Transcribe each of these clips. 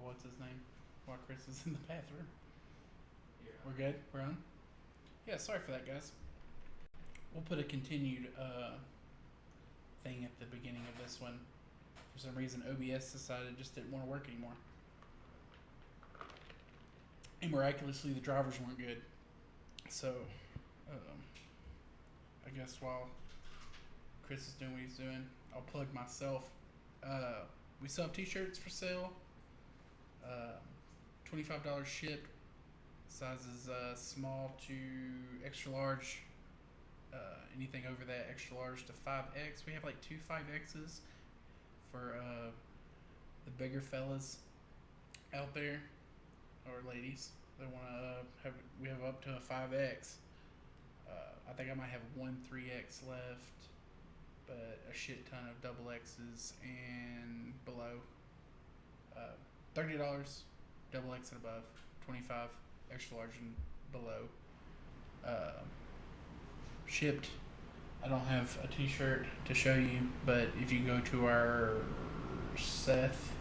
what's his name? While Chris is in the bathroom. Yeah. We're good? We're on? Yeah, sorry for that, guys. We'll put a continued thing at the beginning of this one. For some reason, OBS decided it just didn't want to work anymore. And miraculously, the drivers weren't good. So, I guess while Chris is doing what he's doing, I'll plug myself. We still have t-shirts for sale. $25 shipped. Sizes small to extra large. Anything over that, extra large to 5X. We have like 2 5Xs for the bigger fellas out there, or ladies that want to have. We have up to a 5X. I think I might have 1 3X left, but a shit ton of double X's and below. $30, double X and above. 25, extra large and below. Shipped. I don't have a t-shirt to show you, but if you go to our Seth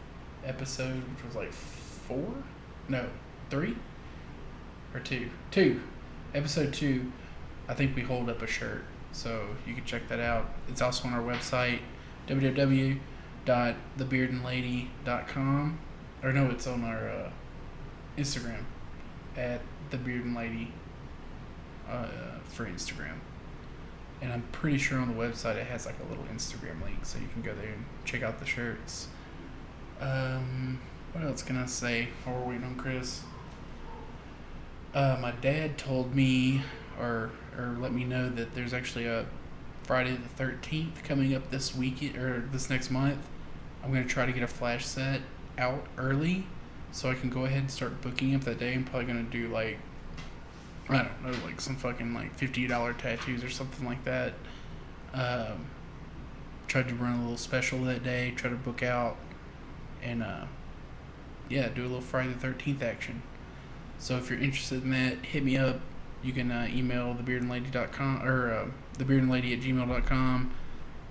episode, which was like 4? No, 3? Or 2? 2. Episode 2, I think we hold up a shirt. So you can check that out. It's also on our website, www.thebeardandlady.com. Or no, it's on our Instagram, at thebeardandlady for Instagram. And I'm pretty sure on the website it has like a little Instagram link, so you can go there and check out the shirts. What else can I say while we're waiting on Chris? My dad told me, or let me know, that there's actually a Friday the 13th coming up this week, or this next month. I'm going to try to get a flash set out early so I can go ahead and start booking up that day. I'm probably going to do like, I don't know, like some fucking like $50 tattoos or something like that. Tried to run a little special that day, try to book out, and do a little Friday the 13th action. So if you're interested in that, hit me up. You can email thebeardandlady.com or thebeardandlady@gmail.com.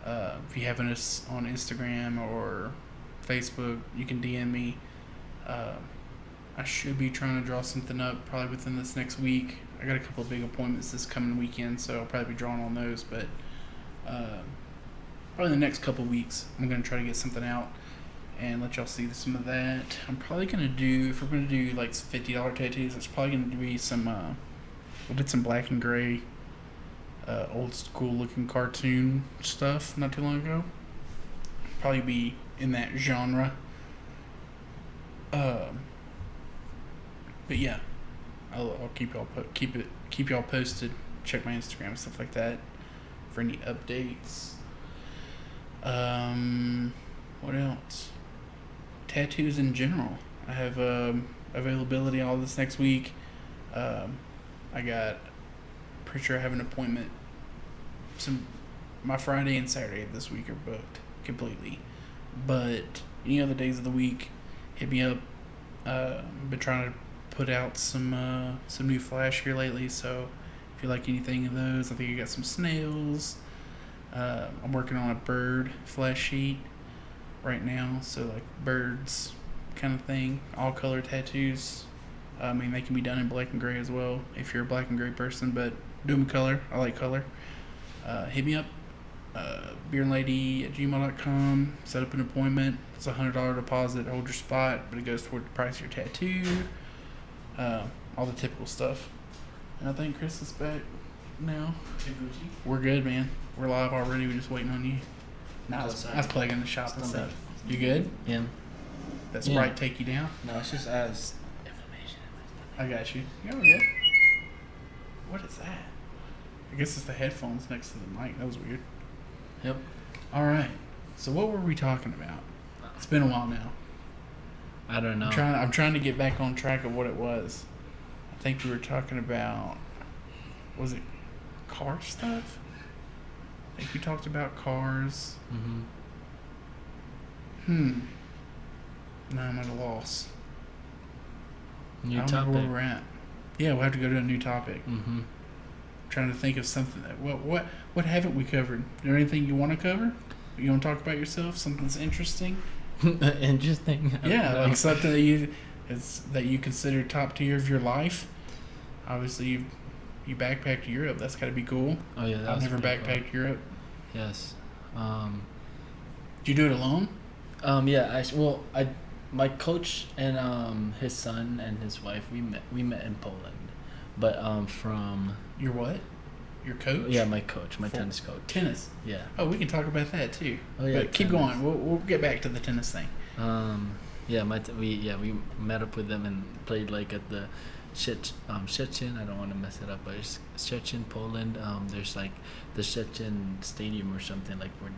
If you have us on Instagram or Facebook, you can DM me. I should be trying to draw something up probably within this next week. I got a couple of big appointments this coming weekend, so I'll probably be drawing on those. But probably the next couple of weeks, I'm going to try to get something out and let y'all see some of that. I'm probably going to do, if we're going to do like $50 tattoos, it's probably going to be some, we did some black and gray, old school looking cartoon stuff not too long ago. Probably be in that genre. But yeah, I'll keep y'all posted. Check my Instagram and stuff like that for any updates. What else? Tattoos in general. I have availability all this next week. I got, pretty sure I have an appointment. My Friday and Saturday this week are booked completely, but any other days of the week, hit me up. Been trying to put out some new flash here lately, so if you like anything of those, I think I got some snails. I'm working on a bird flash sheet right now, so like birds kind of thing, all color tattoos. I mean, they can be done in black and gray as well if you're a black and gray person, but do them in color. I like color. Hit me up, beardandlady@gmail.com. Set up an appointment. It's a $100 deposit. Hold your spot, but it goes toward the price of your tattoo. All the typical stuff. And I think Chris is back now. We're good, man. We're live already. We're just waiting on you. I was plugging the shop and stuff. You good? Yeah. That Sprite take you down? No, it's just as information. I got you. You're good. What is that? I guess it's the headphones next to the mic. That was weird. Yep. All right. So what were we talking about? It's been a while now. I don't know. I'm trying to get back on track of what it was. I think we were talking about, was it car stuff? I think we talked about cars. No, I'm at a loss. New I don't topic. know where we're at. Yeah, we'll have to go to a new topic. I'm trying to think of something that what haven't we covered? Is there anything you want to cover? You want to talk about yourself? Something that's interesting? Interesting. Yeah, like something that you consider top tier of your life. Obviously, you backpacked Europe. That's got to be cool. Oh yeah, I've never backpacked cool. Europe. Yes. Did you do it alone? Yeah. My coach and his son and his wife, we met in Poland, but from Your what? Your coach? yeah, my coach, my tennis coach. Tennis. Yeah. Oh, we can talk about that too. Oh yeah. But keep tennis. going. We'll get back to the tennis thing. Yeah, we met up with them and played like at the Szczecin. I don't want to mess it up, but it's Szczecin, Poland. There's like the Szczecin Stadium or something like where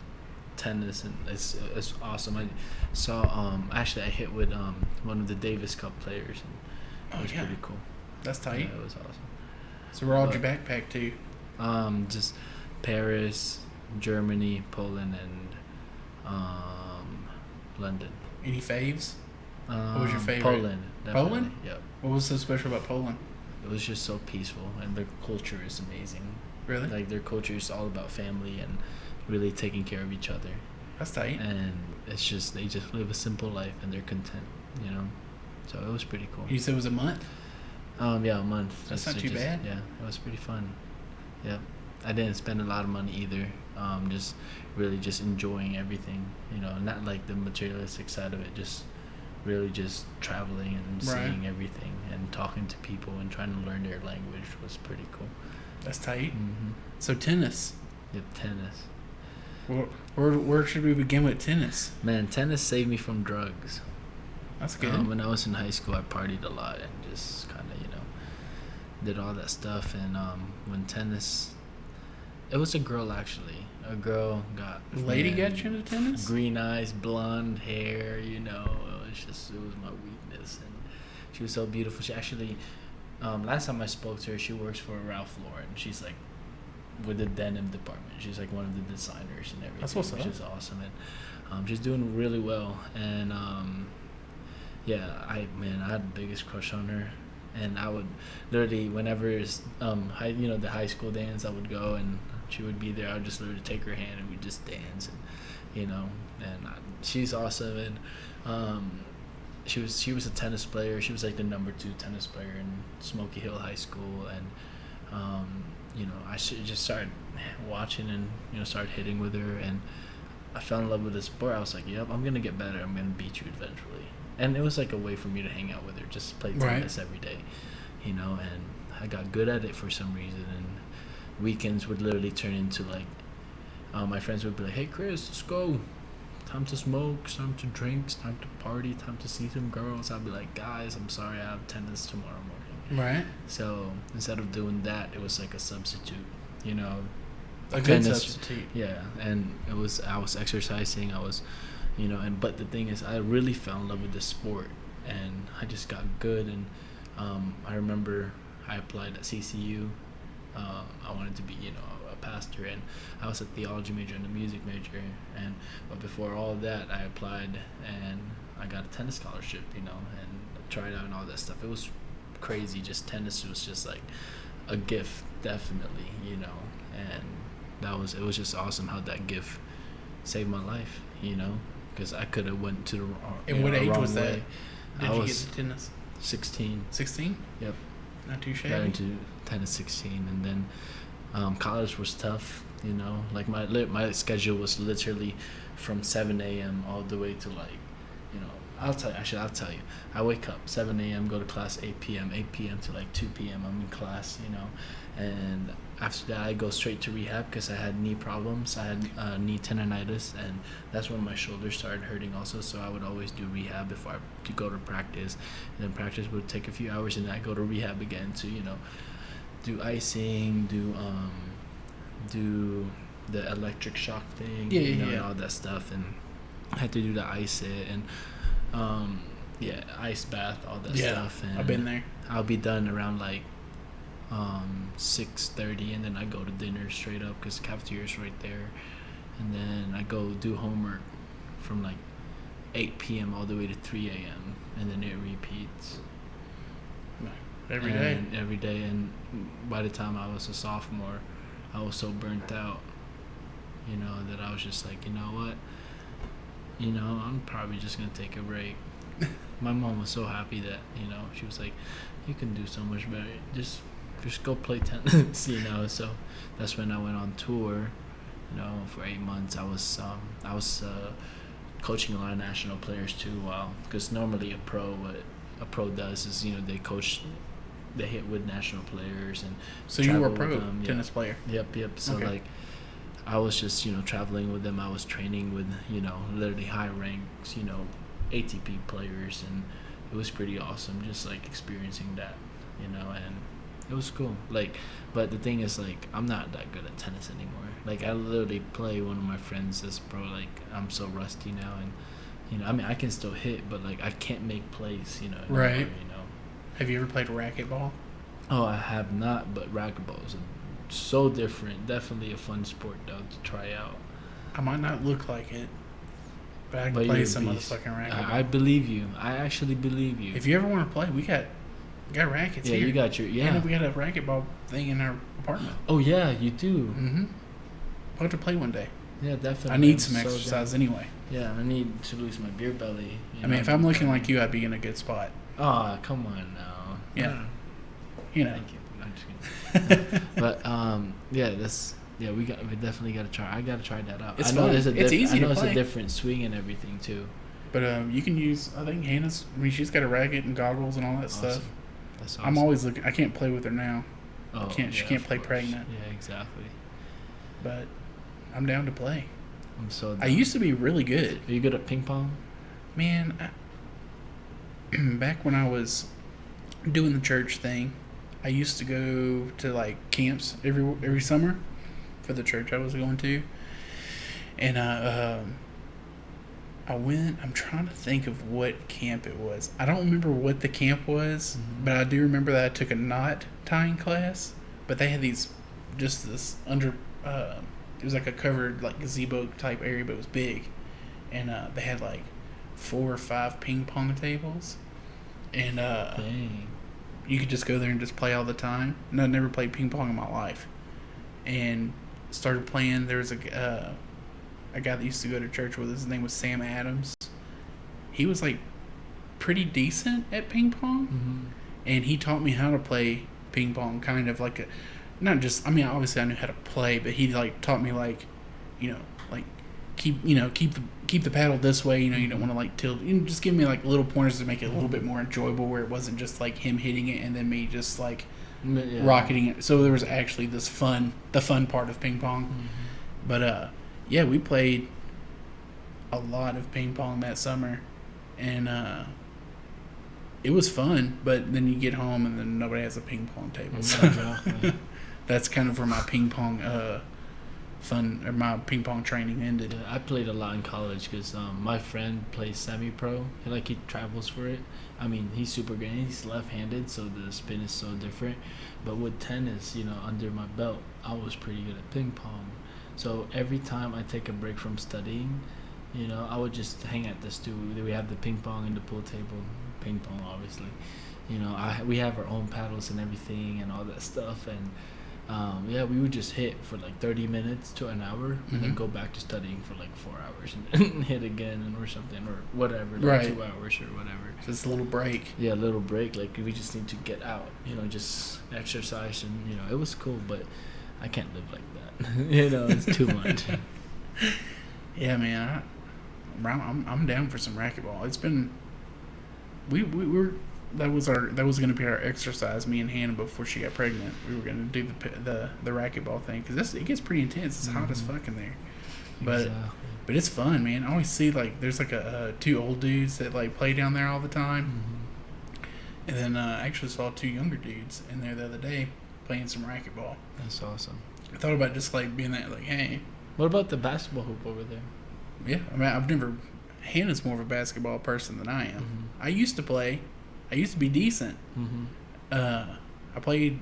tennis, and it's awesome. I saw actually I hit with one of the Davis Cup players, and it was pretty cool. That's tight. Yeah, it was awesome. So where all did you backpack to? Just Paris, Germany, Poland, and London. Any faves? What was your favorite? Poland. Definitely. Poland? Yep. What was so special about Poland? It was just so peaceful, and their culture is amazing. Really? Like their culture is all about family and really taking care of each other. That's tight. And it's just they just live a simple life and they're content, you know. So it was pretty cool. You said it was a month? Yeah, a month. That's not too bad. Yeah, it was pretty fun. Yep. I didn't spend a lot of money either. Just really just enjoying everything, you know, not like the materialistic side of it, just really just traveling and seeing everything and talking to people and trying to learn their language was pretty cool. That's tight. Mm-hmm. So tennis. Yep, tennis. Where should we begin with tennis? Man, tennis saved me from drugs. That's good. When I was in high school, I partied a lot and just kind of, you know, did all that stuff. And when tennis, it was a girl actually. A girl got Lady got you into tennis? Green eyes, blonde hair, you know. It was my weakness, and she was so beautiful. She actually, last time I spoke to her, she works for Ralph Lauren. She's like with the denim department. She's like one of the designers and everything. That's what's up. Which is awesome, and she's doing really well. And yeah, I had the biggest crush on her, and I would literally whenever it's the high school dance, I would go and she would be there. I would just literally take her hand and we'd just dance, and you know, and she's awesome. And she was a tennis player. She was like the number 2 tennis player in Smoky Hill High School, and you know, I just started watching and, you know, started hitting with her, and I fell in love with the sport. I was like, yep, I'm gonna get better. I'm gonna beat you eventually. And it was like a way for me to hang out with her, just play tennis every day, you know. And I got good at it for some reason, and weekends would literally turn into like, my friends would be like, hey Chris, let's go, time to smoke, time to drink, time to party, time to see some girls. I'd be like, guys, I'm sorry, I have tennis tomorrow morning. Right. So instead of doing that, it was like a substitute, you know. A good substitute. Yeah, and I was exercising, I was, you know, but the thing is, I really fell in love with the sport, and I just got good. And I remember I applied at CCU. I wanted to be, you know, a pastor, and I was a theology major and a music major. But before all of that, I applied and I got a tennis scholarship, you know, and tried out and all that stuff. It was crazy. Just tennis was just like a gift, definitely, you know. And it was just awesome how that gift saved my life, you know, because I could have went to the And what age was that? Way. Did you get to tennis? 16. 16? Yep. Not too shabby. Got into tennis 16, and then college was tough, you know. Like my schedule was literally from 7 a.m. all the way to like, you know, I'll tell you. I wake up 7 a.m., go to class 8 p.m., 8 p.m. to like 2 p.m. I'm in class, you know, and after that I go straight to rehab because I had knee problems. I had knee tendonitis, and that's when my shoulders started hurting also. So I would always do rehab before I go to practice, and then practice would take a few hours, and then I go to rehab again to, you know, do icing, do the electric shock thing, and all that stuff, and I had to do the ice it and ice bath, all that stuff. And I've been there. I'll be done around like 6:30, and then I go to dinner straight up because the cafeteria's right there, and then I go do homework from like 8 p.m. all the way to 3 a.m. and then it repeats Every day. Every day, and by the time I was a sophomore, I was so burnt out, you know, that I was just like, you know what, I'm probably just gonna take a break. My mom was so happy that she was like, you can do so much better. Just go play tennis. So that's when I went on tour. For 8 months. I was coaching a lot of national players too. Because normally what a pro does is they hit with national players and so you were a pro tennis player. Yep. So okay. like I was just traveling with them. I was training with literally high ranks ATP players, and it was pretty awesome just like experiencing that and it was cool. Like, but the thing is, like, I'm not that good at tennis anymore. Like, I literally play one of my friends as pro. Like, I'm so rusty now, and I mean, I can still hit, but like, I can't make plays. Right. Anymore, Have you ever played racquetball? Oh, I have not, but racquetball is so different. Definitely a fun sport though to try out. I might not look like it, but I can play some motherfucking racquetball. I believe you. I actually believe you. If you ever want to play, we got rackets here. Yeah, you got your And we got a racquetball thing in our apartment. Oh yeah, you do. Mm-hmm. We'll have to play one day. Yeah, definitely. I need some exercise anyway. Yeah, I need to lose my beer belly. I mean, if I'm looking like you, I'd be in a good spot. Oh, come on now. Yeah. Thank you. I'm just kidding. But we definitely got to try. I got to try that out. It's fun. It's easy to play. It's a different swing and everything too. But you can use. I think Hannah's. I mean, she's got a racket and goggles and all that stuff. That's awesome. I'm always looking. I can't play with her now. Oh, she can't play pregnant. Yeah, exactly. But I'm down to play. I'm so down. I used to be really good. Are you good at ping pong? Man, back when I was doing the church thing, I used to go to like camps every summer for the church I was going to, and I went. I'm trying to think of what camp it was. I don't remember what the camp was, but I do remember that I took a knot tying class. But they had this under. It was like a covered like gazebo type area, but it was big, and they had like 4 or 5 ping pong tables, and you could just go there and just play all the time. And I'd never played ping pong in my life, and started playing. There was a guy that used to go to church with us. His name was Sam Adams. He was like pretty decent at ping pong, and he taught me how to play ping pong, kind of like not just. I mean, obviously I knew how to play, but he like taught me like, like keep the paddle this way. You don't want to like tilt. Just give me like little pointers to make it a little bit more enjoyable, where it wasn't just like him hitting it and then me just like rocketing it. So there was actually the fun part of ping pong. But yeah, we played a lot of ping pong that summer, and it was fun. But then you get home and then nobody has a ping pong table. So that's kind of where my ping pong my ping pong training ended. Yeah, I played a lot in college because my friend plays semi-pro. He travels for it. I mean, he's super good. He's left-handed, so the spin is so different. But with tennis, under my belt, I was pretty good at ping pong. So every time I take a break from studying, I would just hang at the stool. We have the ping pong and the pool table. Ping pong, obviously. We have our own paddles and everything and all that stuff. And we would just hit for like 30 minutes to an hour and then go back to studying for like 4 hours and then hit again or something or whatever, like 2 hours or whatever. Just a little break. Yeah, a little break. Like we just need to get out, just exercise and it was cool, but I can't live like that. It's too much. Yeah, man. I'm down for some racquetball. It's been we're that was going to be our exercise. Me and Hannah before she got pregnant, we were going to do the racquetball thing because it gets pretty intense. It's hot as fuck in there, but it's fun, man. I always see like there's like a 2 old dudes that like play down there all the time, and then I actually saw 2 younger dudes in there the other day playing some racquetball. That's awesome. I thought about just like being that like, hey. What about the basketball hoop over there? Yeah, I mean Hannah's more of a basketball person than I am. I used to play. I used to be decent. I played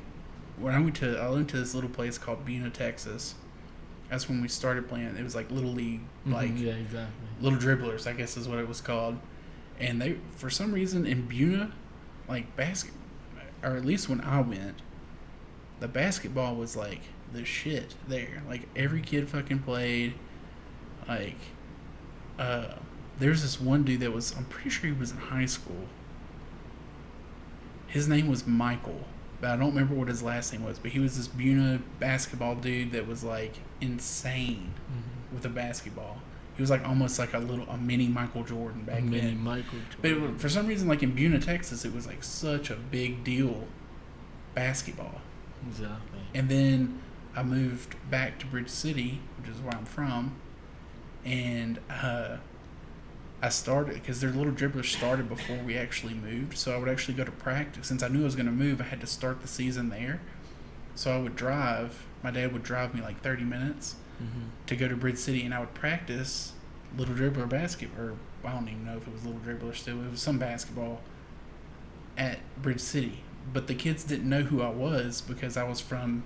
when I went to this little place called Buna, Texas. That's when we started playing. It was like little league, like little dribblers, I guess is what it was called. And they, for some reason, in Buna, like or at least when I went, the basketball was like the shit there. Like every kid fucking played. Like, there's this one dude that was, I'm pretty sure he was in high school. His name was Michael, but I don't remember what his last name was. But he was this Buna basketball dude that was like insane with a basketball. He was like almost like a mini Michael Jordan back then. Mini Michael Jordan. But for some reason, like in Buna, Texas, it was like such a big deal, basketball. Exactly. And then I moved back to Bridge City, which is where I'm from, and I started, because their little dribblers started before we actually moved, so I would actually go to practice. Since I knew I was going to move, I had to start the season there. So I would drive, my dad would drive me like 30 minutes to go to Bridge City, and I would practice little dribbler basketball, or I don't even know if it was little dribbler still, it was some basketball at Bridge City. But the kids didn't know who I was because I was from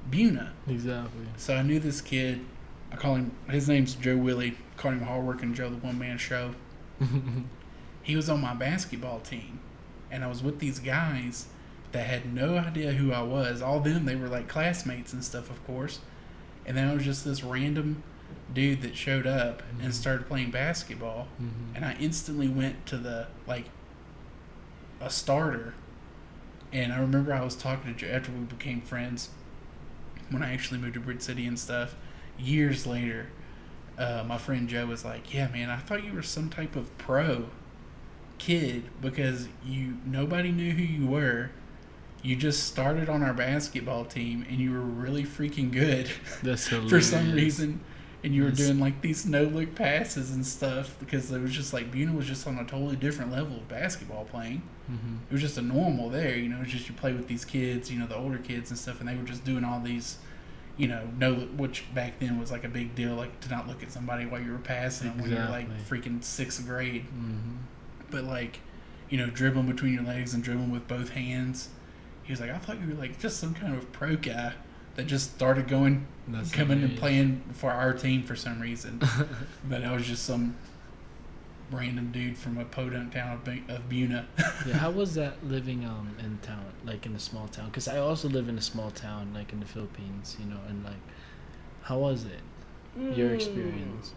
Buna. Exactly. So I knew this kid. I call him, his name's Joe Willie. I call him Hardworking Joe, the one-man show. He was on my basketball team, and I was with these guys that had no idea who I was. All of them, they were like classmates and stuff, of course. And then I was just this random dude that showed up and started playing basketball, and I instantly went to a starter. And I remember I was talking to Joe after we became friends, when I actually moved to Bridge City and stuff. Years later, my friend Joe was like, "Yeah, man, I thought you were some type of pro kid because nobody knew who you were. You just started on our basketball team and you were really freaking good." That's hilarious. For some reason. And you were doing like these no-look passes and stuff, because it was just like Buna was just on a totally different level of basketball playing. It was just a normal there, it was just you play with these kids, the older kids and stuff, and they were just doing all these, which back then was like a big deal, like to not look at somebody while you were passing them when you're like freaking 6th grade. But like, dribbling between your legs and dribbling with both hands. He was like, "I thought you were like just some kind of pro guy that just started coming and playing for our team for some reason." But I was just some random dude from a podunk town of Buna. Yeah, how was that living in town, like in a small town? Because I also live in a small town, like in the Philippines, and like, how was it? Your experience?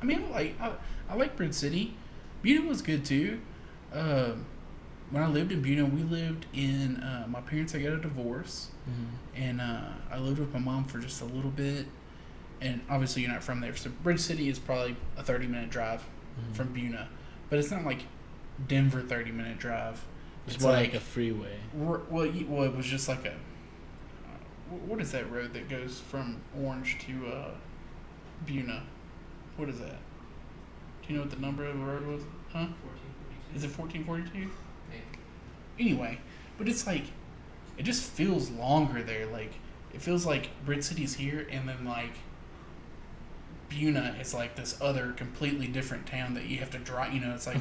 I mean, I like Bridge City. Buna was good too. When I lived in Buna, we lived in, my parents had got a divorce, and I lived with my mom for just a little bit. And obviously you're not from there, so Bridge City is probably a 30-minute drive from Buna, but it's not like Denver 30-minute drive. It's more like a freeway. Well, it was just like a, what is that road that goes from Orange to Buna? What is that? Do you know what the number of the road was? Huh? 1442. Is it 1442? Anyway, but it's like, it just feels longer there. Like, it feels like Bridge City's here, and then like Buna is like this other completely different town that you have to drive. It's like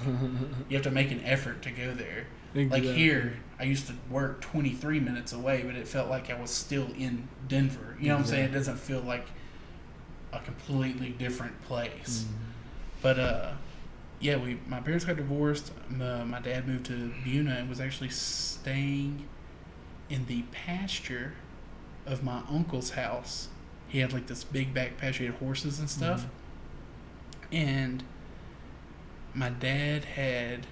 you have to make an effort to go there. Exactly. Like here, I used to work 23 minutes away, but it felt like I was still in Denver. You know what I'm saying? It doesn't feel like a completely different place. But yeah, my parents got divorced. My dad moved to Buna and was actually staying in the pasture of my uncle's house. He had like this big back pasture. He had horses and stuff. And my dad had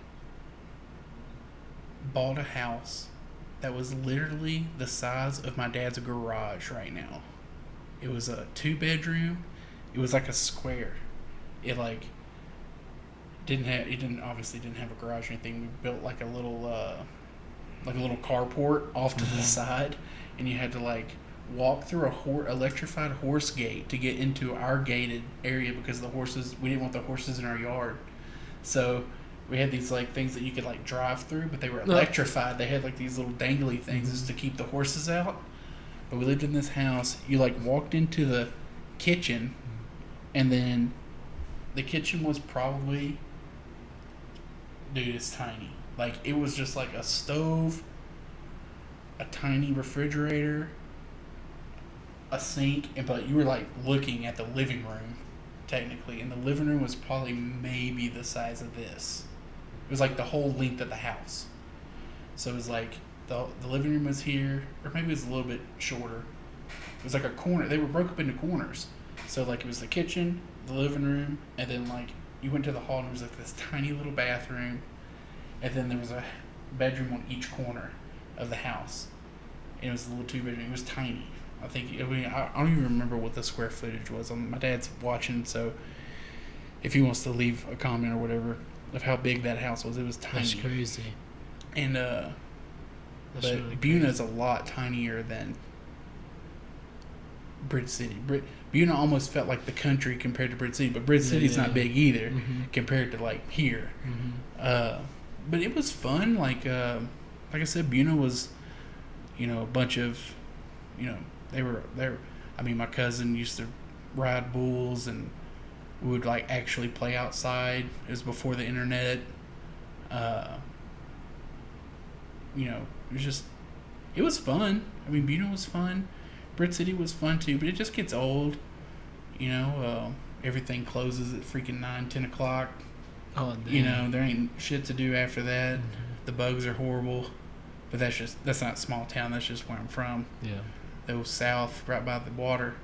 bought a house that was literally the size of my dad's garage right now. It was a 2-bedroom. It was like a square. It like obviously didn't have a garage or anything. We built like a little carport off to the side, and you had to like walk through a electrified horse gate to get into our gated area, because we didn't want the horses in our yard. So we had these like things that you could like drive through, but they were electrified. They had like these little dangly things just to keep the horses out. But we lived in this house. You like walked into the kitchen, and then the kitchen was probably, dude, it's tiny. Like, it was just like a stove, a tiny refrigerator, a sink, but you were like looking at the living room technically, and the living room was probably maybe the size of this. It was like the whole length of the house. So it was like the living room was here, or maybe it was a little bit shorter. It was like a corner. They were broke up into corners. So like it was the kitchen, the living room, and then like you went to the hall and there was like this tiny little bathroom, and then there was a bedroom on each corner of the house. And it was a little 2-bedroom. It was tiny. I don't even remember what the square footage was. My dad's watching, so if he wants to leave a comment or whatever of how big that house was, it was tiny. That's crazy. And That's but really Buna's crazy. a lot tinier than Bridge City. Buna almost felt like the country compared to Bridge City, but Bridge City's not big either compared to like here. But it was fun. Like I said, Buna was, a bunch of, they were there. I mean, my cousin used to ride bulls, and we would like actually play outside. It was before the internet. It was fun. I mean, Buna was fun. Bridge City was fun too, but it just gets old. Everything closes at freaking 9, 10 o'clock. Oh, damn. There ain't shit to do after that. The bugs are horrible, but that's not small town. That's just where I'm from. Yeah. Those south, right by the water,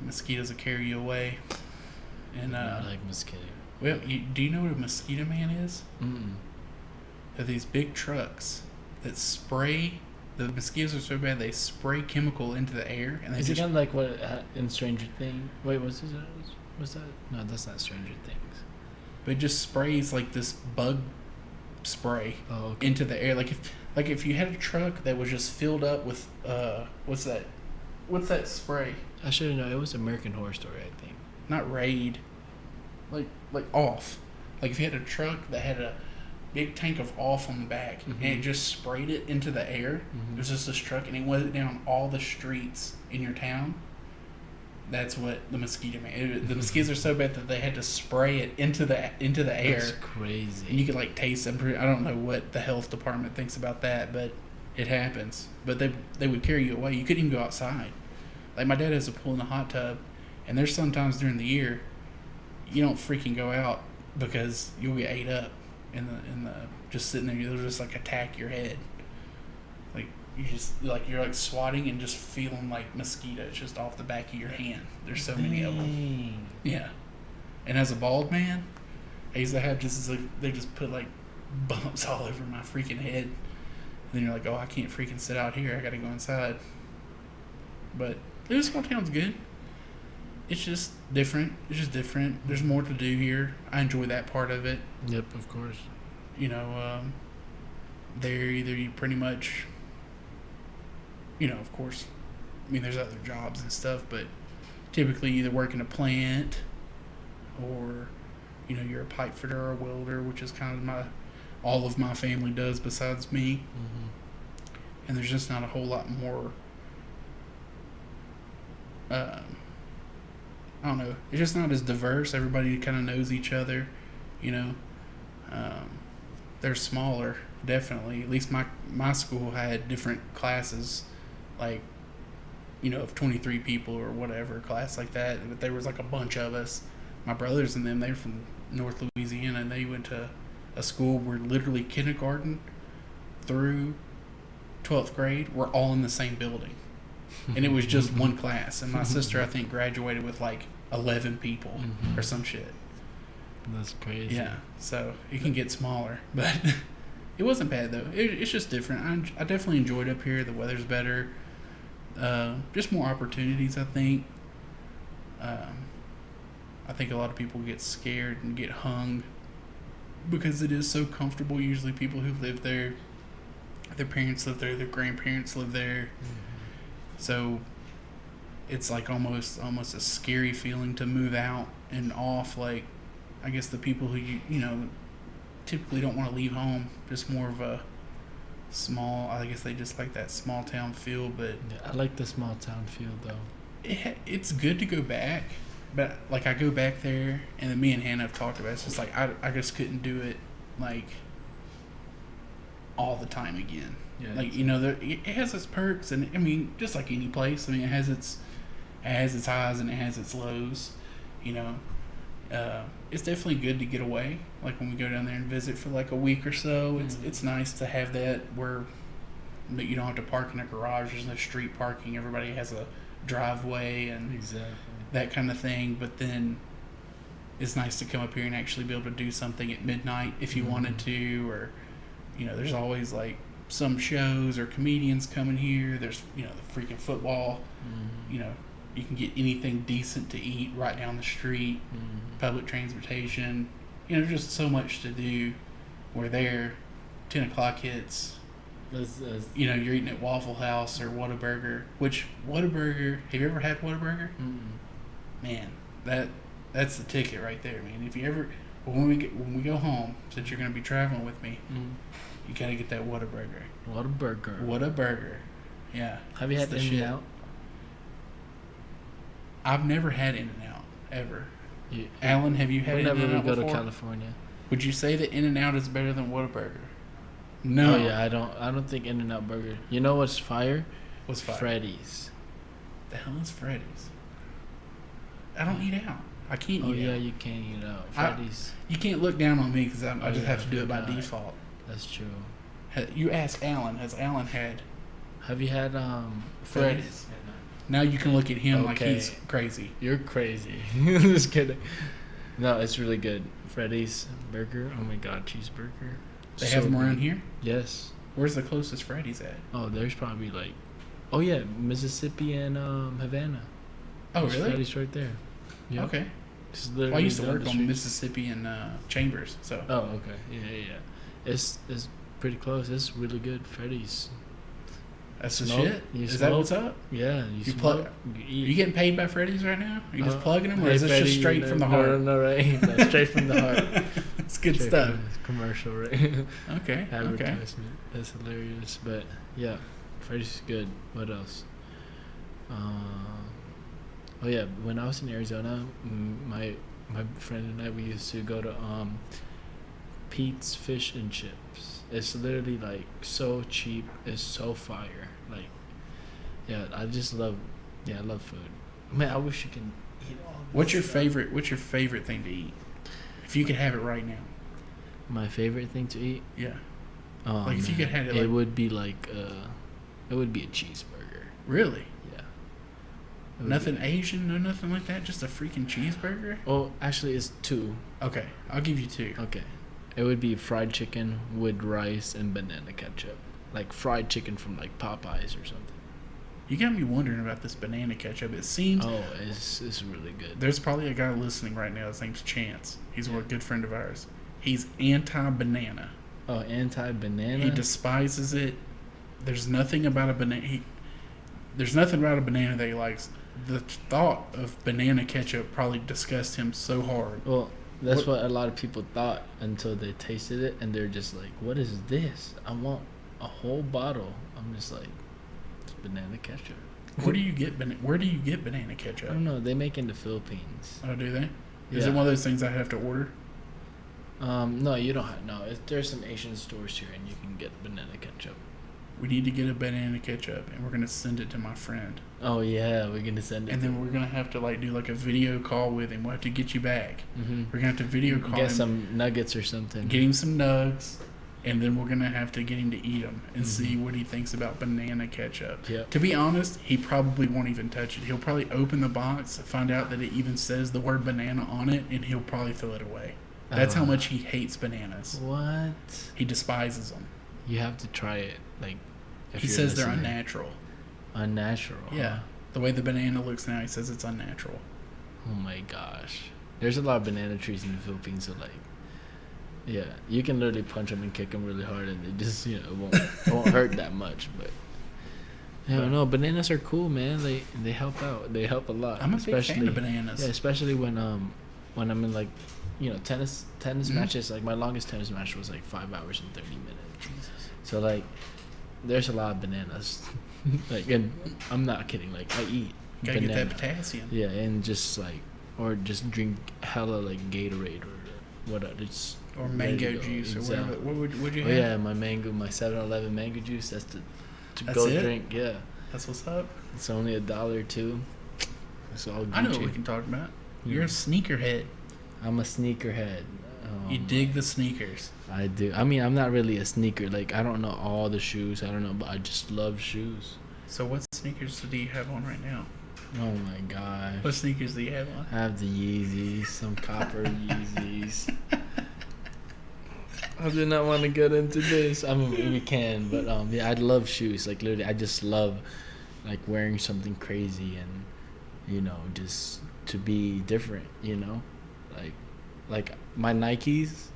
mosquitoes will carry you away. And I like mosquito. well, do you know what a mosquito man is? Mm-mm. They're these big trucks that spray. The mosquitoes are so bad they spray chemical into the air, and they Is it just kind of like what in Stranger Things? Wait, was that? No, that's not Stranger Things. but it just sprays like this bug spray Oh, okay. into the air. Like if you had a truck that was just filled up with what's that spray? I should have known. It was American Horror Story, I think. Not Raid. Like off. Like if you had a truck that had a big tank of off on the back and it just sprayed it into the air. It was just this truck and it went down all the streets in your town. That's what the mosquito man. The mosquitoes are so bad that they had to spray it into the air. That's crazy. And you could like taste them. I don't know what the health department thinks about that, but it happens. But they would carry you away. You couldn't even go outside. Like my dad has a pool in the hot tub, and there's sometimes during the year, you don't freaking go out because you'll get ate up in the just sitting there. They'll just like attack your head. Like you're like swatting and just feeling like mosquitoes just off the back of your hand. There's so many of them. Yeah. And as a bald man, I used to have they just put like bumps all over my freaking head. And then you're like, oh, I can't freaking sit out here. I gotta go inside. But this small town's good. It's just different. There's more to do here. I enjoy that part of it. Yep, of course. There either you pretty much, of course, I mean, there's other jobs and stuff, but typically you either work in a plant or, you're a pipe fitter or a welder, which is kind of all of my family does besides me. And there's just not a whole lot more, I don't know. It's just not as diverse. Everybody kind of knows each other, They're smaller, definitely. At least my school had different classes, like, of 23 people or whatever, class like that. But there was like a bunch of us. My brothers and them, they're from North Louisiana, and they went to a school where literally kindergarten through 12th grade were all in the same building. And it was just one class. And my sister, I think, graduated with like 11 people or some shit. That's crazy. Yeah, so it can get smaller, but it wasn't bad though. It's just different. I definitely enjoyed up here. The weather's better. Just more opportunities, I think. I think a lot of people get scared and get hung because it is so comfortable. Usually people who live there, their parents live there, their grandparents live there. So it's like almost a scary feeling to move out and off. Like, I guess the people who typically don't want to leave home, just more of a small. I guess they just like that small town feel. But yeah, I like the small town feel though. It's good to go back, but like I go back there, and then me and Hannah have talked about it. It's just like I just couldn't do it like all the time again. Yeah, like it has its perks, and I mean, just like any place. I mean, it has its highs and it has its lows. It's definitely good to get away. Like when we go down there and visit for like a week or so, it's nice to have that where that you don't have to park in a garage. There's no street parking. Everybody has a driveway, and exactly. that kind of thing. But then it's nice to come up here and actually be able to do something at midnight if you wanted to, or there's always like some shows or comedians coming here. There's the freaking football. You can get anything decent to eat right down the street. Public transportation. There's just so much to do. We're there. 10 o'clock hits. You're eating at Waffle House or Whataburger. Which Whataburger? Have you ever had Whataburger? Man, that's the ticket right there, man. If you ever, when we go home, since you're gonna be traveling with me, you gotta get that Whataburger. Whataburger. Yeah. Have you had In-N-Out? I've never had In-N-Out ever. Alan, have you had In-N-Out Whenever we go before? to California. Would you say that In-N-Out is better than Whataburger? No. Oh yeah, I don't think In-N-Out burger. You know what's fire? What's fire? Freddy's. The hell is Freddy's? I don't eat out. I can't eat out. Oh yeah, you can't eat out. Freddy's. You can't look down on me because I just have to do it by default. That's true. You ask Alan. Has Alan had? Have you had Freddy's? Now you can look at him like he's crazy. You're crazy. Just kidding. No, it's really good. Freddy's burger. Oh my god, cheeseburger. They have them around here? Yes. Where's the closest Freddy's at? Oh, there's probably like, Mississippi and Havana. Oh, really? Freddy's right there. Yep. Okay. Well, I used to work on Mississippi and Chambers, so. Oh, okay. Yeah. It's pretty close. It's really good. Freddy's. That's the shit? Is that what's up? Yeah. You plug. Are you getting paid by Freddy's right now? Are you just plugging them, or is this just straight from the heart? No, right? No, straight from the heart. It's good stuff. Commercial, right? Okay. Advertisement. That's hilarious. But yeah, Freddy's is good. What else? When I was in Arizona, my friend and I, we used to go to Pete's Fish and Chips. It's literally like so cheap. It's so fire. Like, I just love. I love food. Man, I wish you can eat all. What's your favorite thing to eat? If you could have it right now. My favorite thing to eat? Yeah. Like if you could have it. It would be like it would be a cheeseburger. Really? Yeah. Nothing Asian, no nothing like that. Just a freaking cheeseburger. Oh, actually, it's two. Okay, I'll give you two. Okay. It would be fried chicken with rice and banana ketchup. Like fried chicken from like Popeyes or something. You got me wondering about this banana ketchup. It seems... Oh, it's really good. There's probably a guy listening right now. His name's Chance. He's a good friend of ours. He's anti-banana. Oh, anti-banana? He despises it. There's nothing about a banana... There's nothing about a banana that he likes. The thought of banana ketchup probably disgusts him so hard. Well... That's what a lot of people thought until they tasted it, and they're just like, "What is this? I want a whole bottle." I'm just like, "It's banana ketchup." Where do you get banana ketchup? I don't know. They make it in the Philippines. Oh, do they? Yeah. Is it one of those things I have to order? No, you don't have. No, there's some Asian stores here, and you can get banana ketchup. We need to get a banana ketchup, and we're gonna send it to my friend. Oh yeah, we're gonna send it. And then we're gonna have to like do like a video call with him. We'll have to get you back. Mm-hmm. We're gonna have to video call get him. some nuggets or something. Get him some nugs, and then we're gonna have to get him to eat them and see what he thinks about banana ketchup. Yep. To be honest, he probably won't even touch it. He'll probably open the box, find out that it even says the word banana on it, and he'll probably throw it away. That's how much he hates bananas. What? He despises them. You have to try it. Like, he says they're unnatural. Unnatural. Yeah. The way the banana looks now, he says it's unnatural. Oh my gosh. There's a lot of banana trees in the Philippines, so like, yeah, you can literally punch them and kick them really hard, and they just, it won't hurt that much. But no, bananas are cool, man. They help out. They help a lot. I'm a big fan of bananas. Yeah, especially when I'm in like, tennis matches. Like my longest tennis match was like 5 hours and 30 minutes. Jesus. So like, there's a lot of bananas. Like, and I'm not kidding. Like, I eat Gotta banana. get that potassium. Yeah, and just like, or just drink hella like Gatorade or what? It's or mango juice or whatever. What would you have? Oh yeah, my 7-Eleven mango juice. That's That's go it? drink. Yeah, that's what's up. It's only $1 or $2. It's all Gucci. I know what we can talk about. You're a sneakerhead. I'm a sneakerhead. You dig the sneakers. I do. I mean, I'm not really a sneaker. Like, I don't know all the shoes. I don't know, but I just love shoes. So what sneakers do you have on right now? Oh my gosh. What sneakers do you have on? I have the Yeezys, some copper Yeezys. I do not want to get into this. I mean, we can, but yeah, I love shoes. Like literally, I just love like wearing something crazy and just to be different. Like my Nikes,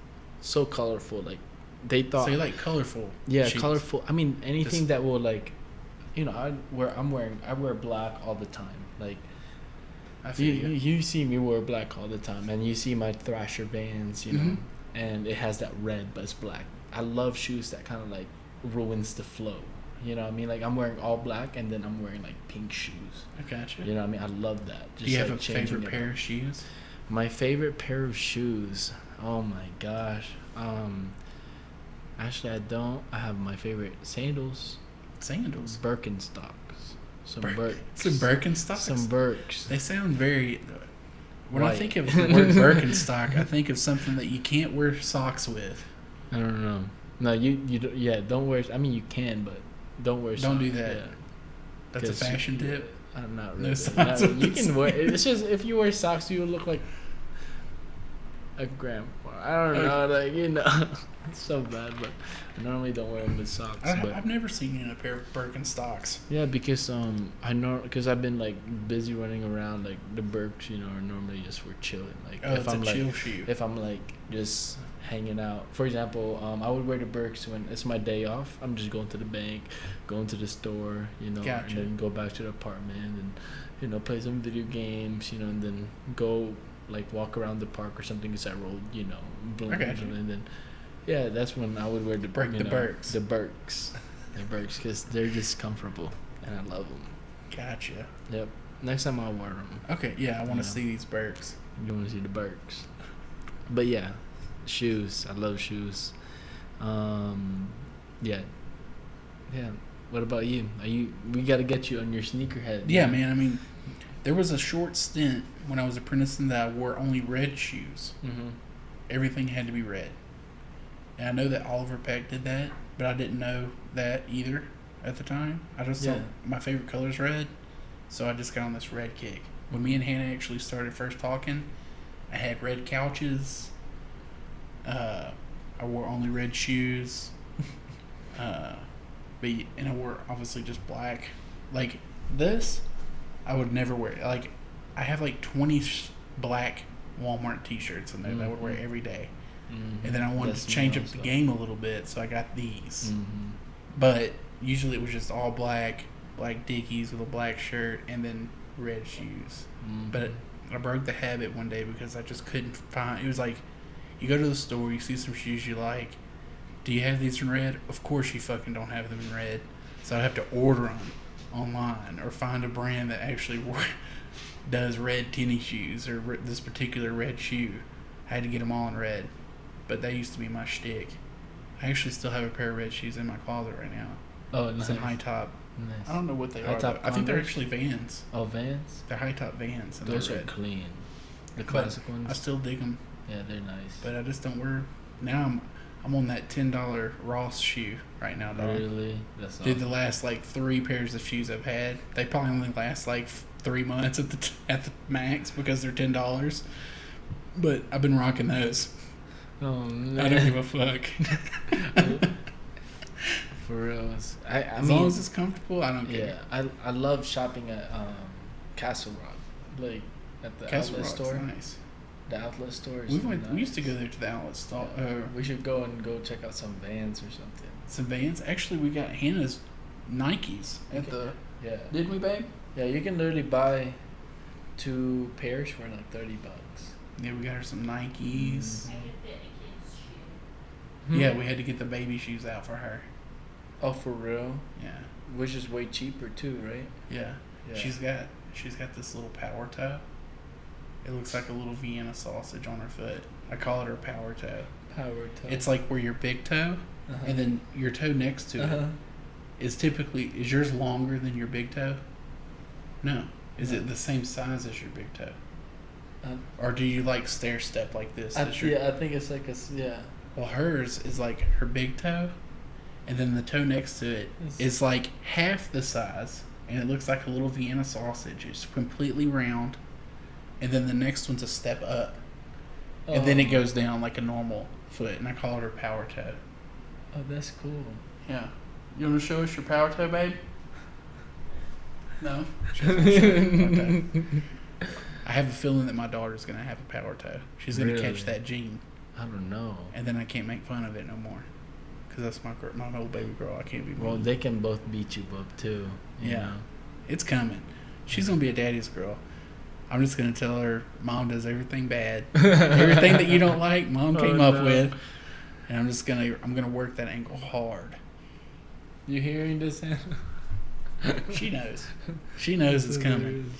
so colorful. Like they thought. So you like colorful? Yeah, shoes. colorful. I mean, anything that will like, I wear black all the time. Like, I feel you see me wear black all the time, and you see my Thrasher Vans, and it has that red, but it's black. I love shoes that kind of like ruins the flow. You know what I mean? Like I'm wearing all black, and then I'm wearing like pink shoes. I gotcha. You know what I mean? I love that. Just, do you have like, a favorite pair of shoes? My favorite pair of shoes. Oh my gosh. Actually, I don't. I have my favorite sandals. Sandals. Birkenstocks. Some Birkenstocks. Some Birks. They sound very. When White. I think of the word Birkenstock, I think of something that you can't wear socks with. I don't know. No, you don't, yeah. Don't wear. I mean, you can, but don't wear. Don't socks. do that. Yeah. That's a fashion tip. I'm not No really. socks Not, with you the can wear. It's just if you wear socks, you look like a grandpa. I don't know. Like it's so bad, but I normally don't wear them with socks. But I've never seen you in a pair of Birkenstocks. yeah, because I know because I've been like busy running around like the Birks, are normally just for chilling. Like Oh, it's a chill shoe. if I'm like just hanging out. For example, I would wear the Birks when it's my day off. I'm just going to the bank, going to the store, Gotcha. and then go back to the apartment and play some video games, and then go like walk around the park or something because I rolled, balloons, I gotcha. and then yeah, that's when I would wear the Birks. the Birks, because they're just comfortable and I love them. Gotcha. Yep. Next time I'll wear them. Okay, yeah, I want to Yeah. see these Birks. You want to see the Birks, but yeah, shoes. I love shoes. Yeah. What about you? We got to get you on your sneakerhead. Yeah, man. I mean, there was a short stint when I was apprenticing that I wore only red shoes. Mm-hmm. Everything had to be red. And I know that Oliver Peck did that, but I didn't know that either at the time. I just thought my favorite color is red, so I just got on this red kick. When me and Hannah actually started first talking, I had red couches. I wore only red shoes. And I wore obviously just black. Like this, I would never wear. Like, I have like 20 black Walmart T-shirts in there that I would wear every day. Mm-hmm. And then I wanted That's to change me up the also. game a little bit, so I got these. Mm-hmm. But usually it was just all black Dickies with a black shirt, and then red shoes. Mm-hmm. But I broke the habit one day because I just couldn't find. It was like, you go to the store, you see some shoes you like. Do you have these in red? Of course you fucking don't have them in red. So I have to order them online or find a brand that actually does red tennis shoes or this particular red shoe. I had to get them all in red. But that used to be my shtick. I actually still have a pair of red shoes in my closet right now. Oh, nice. Some high top. Nice. I don't know what they High are. top I think they're Converse? actually Vans. Oh, Vans. They're high top Vans. And Those they're are red. clean. The But classic ones. I still dig them. Yeah, they're nice. But I just don't wear. Now I'm on that $10 Ross shoe right now, dog. Really? That's Dude, awesome. the last like 3 pairs of shoes I've had, they probably only last like 3 months at the max because they're $10. But I've been rocking those. Oh man. I don't give a fuck. For real. I As mean, long as it's comfortable, I don't yeah, care. I love shopping at Castle Rock, like at the Castle outlet Rock's store. nice. The outlet store. Is We really went. We used to nice. go there to the outlet store. We should go check out some Vans or something. Some Vans. Actually, we got Hannah's Nikes at Okay. the. Yeah. Didn't we, babe? Yeah, you can literally buy 2 pairs for like $30. Yeah, we got her some Nikes. Hmm. Yeah, we had to get the baby shoes out for her. Oh, for real? Yeah. Which is way cheaper too, right? Yeah. Yeah. She's got this little power toe. It looks like a little Vienna sausage on her foot. I call it her power toe. Power toe. It's like where your big toe and then your toe next to it is typically, is yours longer than your big toe? No. Is it the same size as your big toe? Or do you like stair step like this? I think it's like yeah. Well, hers is like her big toe, and then the toe next to it is like half the size and it looks like a little Vienna sausage. It's completely round, and then the next one's a step up, and then it goes down like a normal foot, and I call it her power toe. Oh, that's cool. Yeah. You want to show us your power toe, babe? No? She doesn't wanna show you her power toe. I have a feeling that my daughter's going to have a power toe. She's going to catch that gene. I don't know. And then I can't make fun of it no more. Because that's my old baby girl. I can't be mean. Well, they can both beat you up, too. You know? It's coming. She's going to be a daddy's girl. I'm just going to tell her, Mom does everything bad. Everything that you don't like, Mom came up with. And I'm going to work that angle hard. You hearing this, Hannah? She knows. She knows it's coming.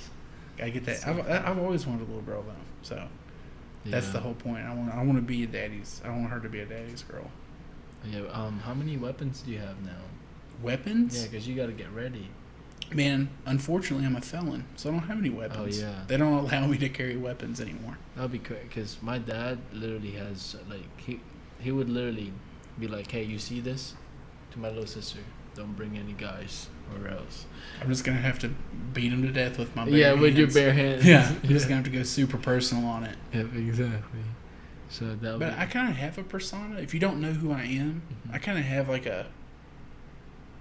I get that. I've always wanted a little girl though, so that's the whole point. I want to be a daddy's. I want her to be a daddy's girl. Yeah. How many weapons do you have now? Weapons? Yeah, because you got to get ready. Man, unfortunately, I'm a felon, so I don't have any weapons. Oh yeah. They don't allow me to carry weapons anymore. That'll be great, because my dad literally has he would literally be like, "Hey, you see this? To my little sister, don't bring any guys, or else." I'm just gonna have to beat him to death with my bare hands. With your bare hands. Yeah, I'm just gonna have to go super personal on it. Yep, exactly. So that. But I kind of have a persona. If you don't know who I am, I kind of have like a,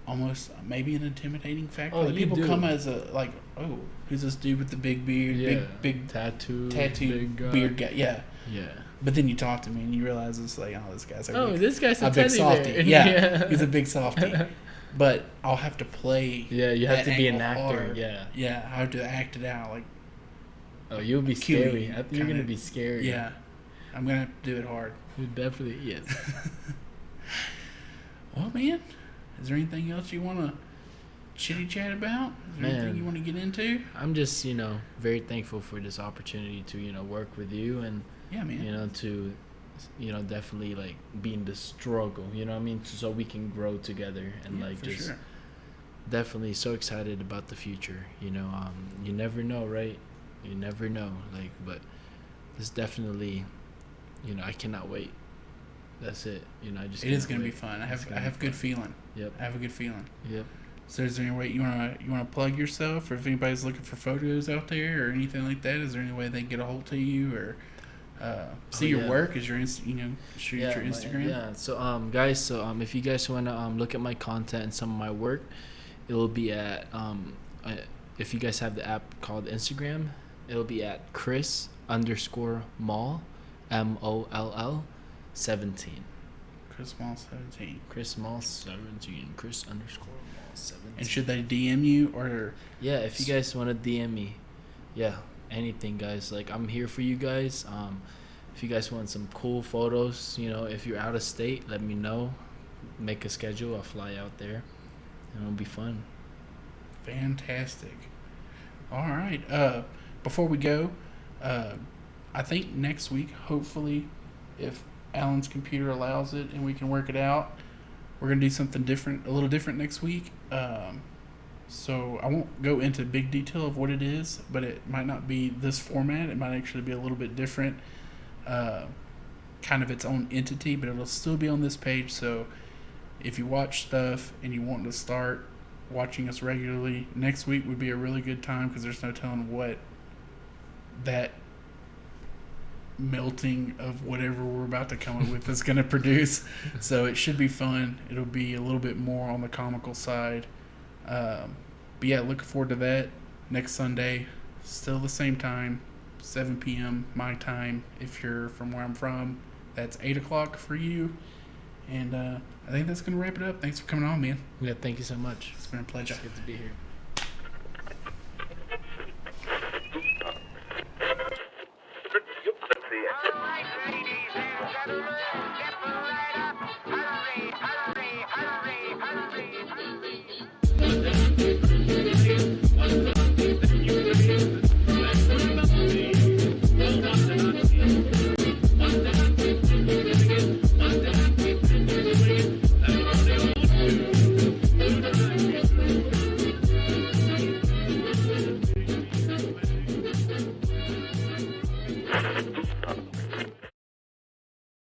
almost maybe an intimidating factor. Oh, like people do. come as a like, oh, who's this dude with the big beard, big tattoo big beard guy? Yeah. Yeah. But then you talk to me and you realize it's like, oh, this guy's this guy's a big softy. Bear. Yeah, he's a big softy. But I'll have to play. Yeah, you have to be an actor. Hard. Yeah. Yeah, I have to act it out. Like. Oh, you'll be scary. You're gonna be scary. Yeah, I'm gonna have to do it hard. You definitely is. Well, man, is there anything else you want to chitty chat about? Is there anything you want to get into? I'm just, very thankful for this opportunity to, work with you and, yeah, man. To, definitely like be in the struggle, you know what I mean? So we can grow together and sure. Definitely so excited about the future, you never know, right? You never know, but it's definitely, I cannot wait. That's it. It is gonna be fun. I have good feeling. Yep. I have a good feeling. Yep. So is there any way you wanna plug yourself, or if anybody's looking for photos out there or anything like that? Is there any way they can get a hold to you or see your work? Is your your Instagram? Yeah. So guys, if you guys wanna look at my content and some of my work, it will be at if you guys have the app called Instagram, it'll be at Chris _Moll MOLL 17. Chris Moll 17. Chris Moll 17. Chris _Moll 17. And should they DM you or? Yeah, if you guys want to DM me, yeah, anything, guys. Like, I'm here for you guys. If you guys want some cool photos, if you're out of state, let me know. Make a schedule. I'll fly out there, and it'll be fun. Fantastic. All right. Before we go, I think next week, hopefully, if Alan's computer allows it and we can work it out, we're gonna do something different, a little different next week. So I won't go into big detail of what it is, but it might not be this format. It might actually be a little bit different, kind of its own entity, but it'll still be on this page. So if you watch stuff and you want to start watching us regularly, next week would be a really good time, because there's no telling what that melting of whatever we're about to come up with is going to produce. So it should be fun. It'll be a little bit more on the comical side. But yeah, looking forward to that next Sunday. Still the same time, 7 p.m. my time. If you're from where I'm from, that's 8 o'clock for you. And I think that's going to wrap it up. Thanks for coming on, man. Yeah, thank you so much. It's been a pleasure. It's good to be here.